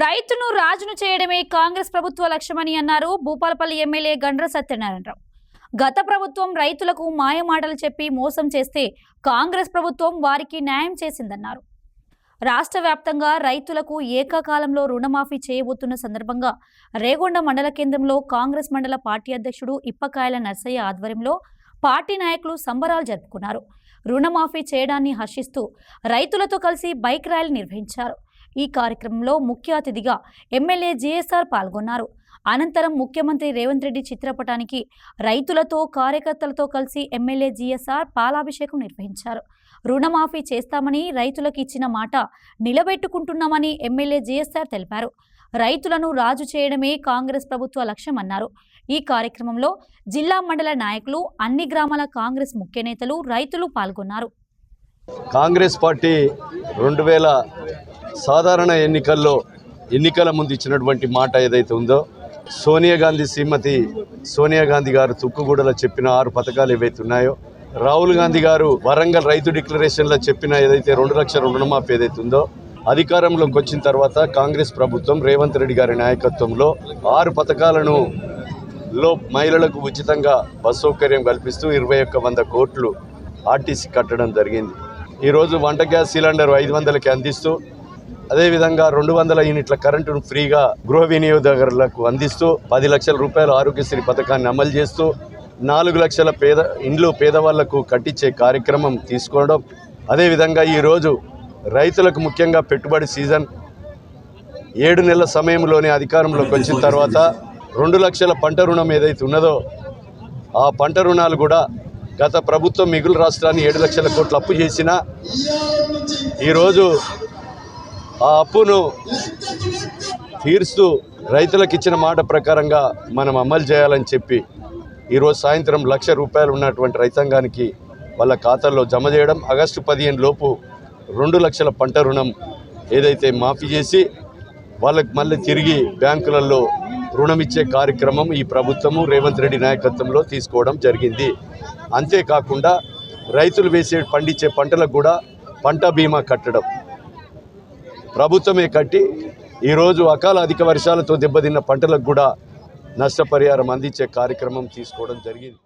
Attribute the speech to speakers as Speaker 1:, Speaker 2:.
Speaker 1: రైతును రాజును చేయడమే కాంగ్రెస్ ప్రభుత్వ లక్ష్యమని అన్నారు భూపాలపల్లి ఎమ్మెల్యే గండ్ర సత్యనారాయణరావు. గత ప్రభుత్వం రైతులకు మాయమాటలు చెప్పి మోసం చేస్తే కాంగ్రెస్ ప్రభుత్వం వారికి న్యాయం చేసిందన్నారు. రాష్ట్ర వ్యాప్తంగా రైతులకు ఏకకాలంలో రుణమాఫీ చేయబోతున్న సందర్భంగా రేగొండ మండల కేంద్రంలో కాంగ్రెస్ మండల పార్టీ అధ్యక్షుడు ఇప్పకాయల నర్సయ్య ఆధ్వర్యంలో పార్టీ నాయకులు సంబరాలు జరుపుకున్నారు. రుణమాఫీ చేయడాన్ని హర్షిస్తూ రైతులతో కలిసి బైక్ ర్యాలీ నిర్వహించారు. ఈ కార్యక్రమంలో ముఖ్య అతిథిగా ఎమ్మెల్యే జిఎస్ఆర్ పాల్గొన్నారు. అనంతరం ముఖ్యమంత్రి రేవంత్ రెడ్డి చిత్రపటానికి రైతులతో కార్యకర్తలతో కలిసి ఎమ్మెల్యే జిఎస్ఆర్ పాలాభిషేకం నిర్వహించారు. రుణమాఫీ చేస్తామని రైతులకు ఇచ్చిన మాట నిలబెట్టుకుంటున్నామని ఎమ్మెల్యే జిఎస్ఆర్ తెలిపారు. రైతులను రాజు చేయడమే కాంగ్రెస్ ప్రభుత్వ లక్ష్యమన్నారు. ఈ కార్యక్రమంలో జిల్లా మండల నాయకులు, అన్ని గ్రామాల కాంగ్రెస్ ముఖ్య నేతలు, రైతులు పాల్గొన్నారు.
Speaker 2: కాంగ్రెస్ పార్టీ 2000 సాధారణ ఎన్నికల ముందు ఇచ్చినటువంటి మాట ఏదైతే ఉందో, శ్రీమతి సోనియా గాంధీ గారు తుక్కుగూడలో చెప్పిన 6 పథకాలు ఏవైతే ఉన్నాయో, రాహుల్ గాంధీ గారు వరంగల్ రైతు డిక్లరేషన్లో చెప్పిన ఏదైతే 2 లక్షల రుణమాఫీ ఏదైతే ఉందో, అధికారంలోకి వచ్చిన తర్వాత కాంగ్రెస్ ప్రభుత్వం రేవంత్ రెడ్డి గారి నాయకత్వంలో 6 పథకాలను మహిళలకు ఉచితంగా బస్ సౌకర్యం కల్పిస్తూ 2100 కోట్లు ఆర్టీసీ కట్టడం జరిగింది. ఈరోజు వంట గ్యాస్ సిలిండర్ 500కి అందిస్తూ, అదేవిధంగా 200 యూనిట్ల కరెంటును ఫ్రీగా గృహ వినియోగదారులకు అందిస్తూ 10 లక్షల రూపాయల ఆరోగ్యశ్రీ పథకాన్ని అమలు చేస్తూ 4 లక్షల పేదవాళ్లకు కట్టించే కార్యక్రమం తీసుకోవడం. అదేవిధంగా ఈరోజు రైతులకు ముఖ్యంగా పెట్టుబడి సీజన్ 7 నెలల సమయంలోనే అధికారంలోకి వచ్చిన తర్వాత 2 లక్షల పంట రుణం ఏదైతే ఉన్నదో, ఆ పంట రుణాలు కూడా గత ప్రభుత్వం మిగులు రాష్ట్రాన్ని 7 లక్షల కోట్లు అప్పు చేసినా ఈరోజు ఆ అప్పును తీరుస్తూ రైతులకు ఇచ్చిన మాట ప్రకారంగా మనం అమలు చేయాలని చెప్పి ఈరోజు సాయంత్రం 1 లక్ష రూపాయలు ఉన్నటువంటి రైతాంగానికి వాళ్ళ ఖాతాల్లో జమ చేయడం, ఆగస్టు 15 లోపు 2 లక్షల పంట రుణం ఏదైతే మాఫీ చేసి వాళ్ళకి మళ్ళీ తిరిగి బ్యాంకులలో రుణం ఇచ్చే కార్యక్రమం ఈ ప్రభుత్వము రేవంత్ రెడ్డి నాయకత్వంలో తీసుకోవడం జరిగింది. అంతేకాకుండా రైతులు పండించే పంటలకు కూడా పంట బీమా కట్టడం ప్రభుత్వమే కట్టి ఈరోజు అధిక వర్షాలతో దెబ్బతిన్న పంటలకు కూడా నష్టపరిహారం అందించే కార్యక్రమం తీసుకోవడం జరిగింది.